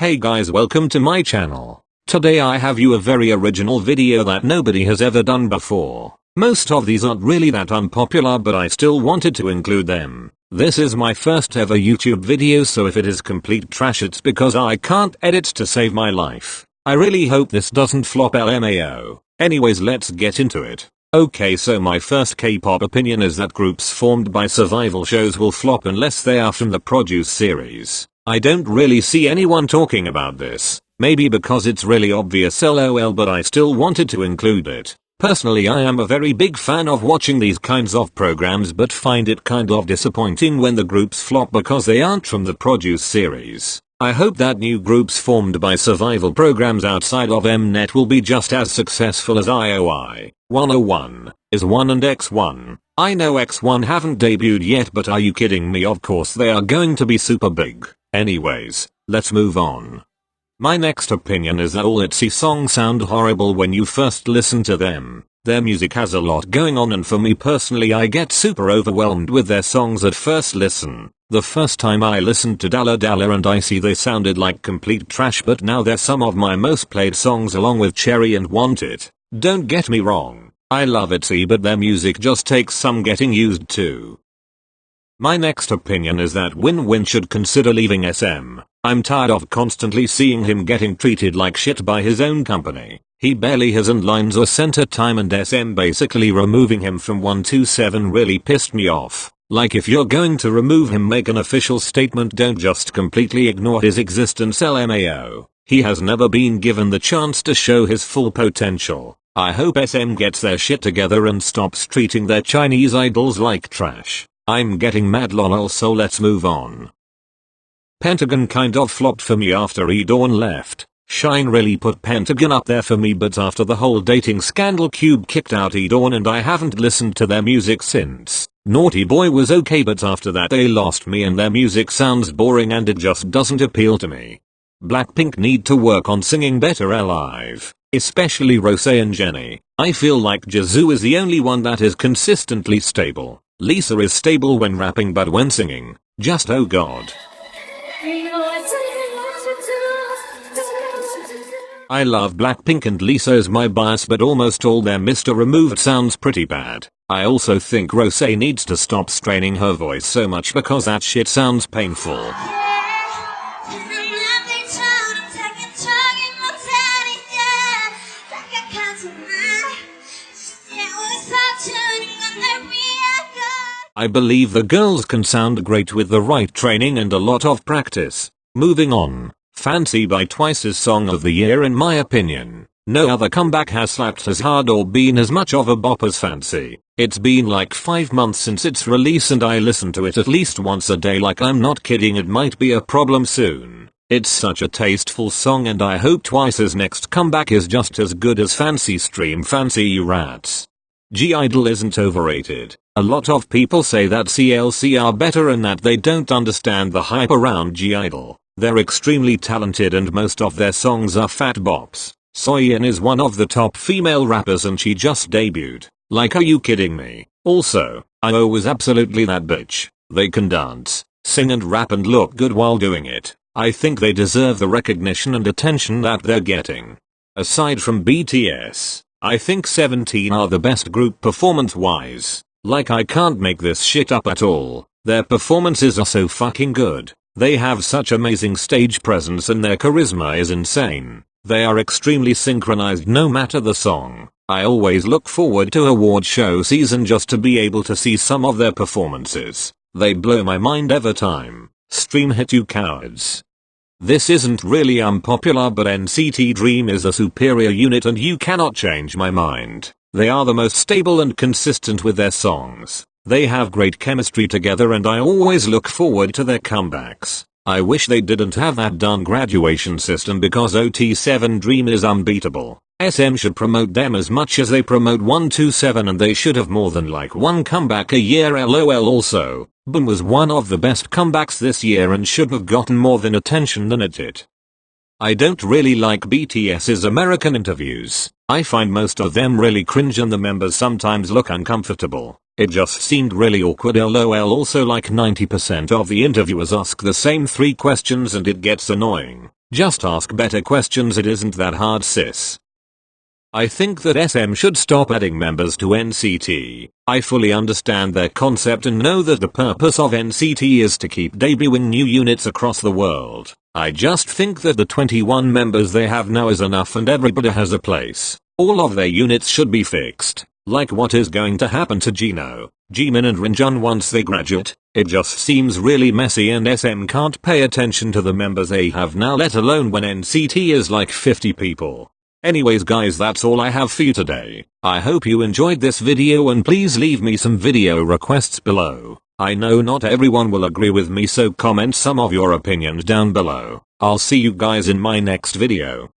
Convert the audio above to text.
Hey guys, welcome to my channel. Today I have you a very original video that nobody has ever done before. Most of these aren't really that unpopular, but I still wanted to include them. This is my first ever YouTube video, so if it is complete trash it's because I can't edit to save my life. I really hope this doesn't flop LMAO. Anyways, let's get into it. Okay, so my first K-pop opinion is that groups formed by survival shows will flop unless they are from the Produce series. I don't really see anyone talking about this, maybe because it's really obvious lol, but I still wanted to include it. Personally, I am a very big fan of watching these kinds of programs, but find it kind of disappointing when the groups flop because they aren't from the Produce series. I hope that new groups formed by survival programs outside of Mnet will be just as successful as IOI, 101, IZ*ONE and X1. I know X1 haven't debuted yet, but are you kidding me? Of course they are going to be super big. Anyways, let's move on. My next opinion is that all ITZY songs sound horrible when you first listen to them. Their music has a lot going on, and for me personally I get super overwhelmed with their songs at first listen. The first time I listened to Dalla Dalla and Icy they sounded like complete trash, but now they're some of my most played songs along with Cherry and Want It. Don't get me wrong, I love ITZY, but their music just takes some getting used to. My next opinion is that Win should consider leaving SM. I'm tired of constantly seeing him getting treated like shit by his own company. He barely has any lines or center time, and SM basically removing him from 127 really pissed me off. Like, if you're going to remove him, make an official statement, don't just completely ignore his existence LMAO. He has never been given the chance to show his full potential. I hope SM gets their shit together and stops treating their Chinese idols like trash. I'm getting mad lol, so let's move on. Pentagon kind of flopped for me after Dawn left. Shine really put Pentagon up there for me, but after the whole dating scandal, Cube kicked out Dawn and I haven't listened to their music since. Naughty Boy was okay, but after that they lost me and their music sounds boring and it just doesn't appeal to me. Blackpink need to work on singing better live, especially Rose and Jennie. I feel like Jisoo is the only one that is consistently stable. Lisa is stable when rapping, but when singing, just oh god. I love Blackpink and Lisa is my bias, but almost all their Mr. Removed sounds pretty bad. I also think Rose needs to stop straining her voice so much because that shit sounds painful. I believe the girls can sound great with the right training and a lot of practice. Moving on. Fancy by Twice's Song of the Year in my opinion. No other comeback has slapped as hard or been as much of a bop as Fancy. It's been like 5 months since its release and I listen to it at least once a day, like I'm not kidding, it might be a problem soon. It's such a tasteful song and I hope Twice's next comeback is just as good as Fancy. Stream Fancy, you rats. G-Idol isn't overrated. A lot of people say that CLC are better and that they don't understand the hype around G-Idol. They're extremely talented and most of their songs are fat bops. Soyeon is one of the top female rappers and she just debuted. Like, are you kidding me? Also, IO is absolutely that bitch. They can dance, sing and rap and look good while doing it. I think they deserve the recognition and attention that they're getting. Aside from BTS, I think 17 are the best group performance-wise. Like, I can't make this shit up at all. Their performances are so fucking good. They have such amazing stage presence and their charisma is insane. They are extremely synchronized no matter the song. I always look forward to award show season just to be able to see some of their performances. They blow my mind every time. Stream hit, you cowards. This isn't really unpopular, but NCT Dream is a superior unit and you cannot change my mind. They are the most stable and consistent with their songs. They have great chemistry together and I always look forward to their comebacks. I wish they didn't have that done graduation system because OT7 Dream is unbeatable. SM should promote them as much as they promote 127 and they should have more than like one comeback a year lol. Also, Boom was one of the best comebacks this year and should have gotten more than attention than it did. I don't really like BTS's American interviews. I find most of them really cringe and the members sometimes look uncomfortable. It just seemed really awkward lol. Also, like 90% of the interviewers ask the same 3 questions and it gets annoying. Just ask better questions, it isn't that hard, sis. I think that SM should stop adding members to NCT. I fully understand their concept and know that the purpose of NCT is to keep debuting new units across the world. I just think that the 21 members they have now is enough and everybody has a place. All of their units should be fixed. Like what is going to happen to Jino, Jimin and Rinjun once they graduate. It just seems really messy and SM can't pay attention to the members they have now, let alone when NCT is like 50 people. Anyways guys, that's all I have for you today. I hope you enjoyed this video and please leave me some video requests below. I know not everyone will agree with me, so comment some of your opinions down below. I'll see you guys in my next video.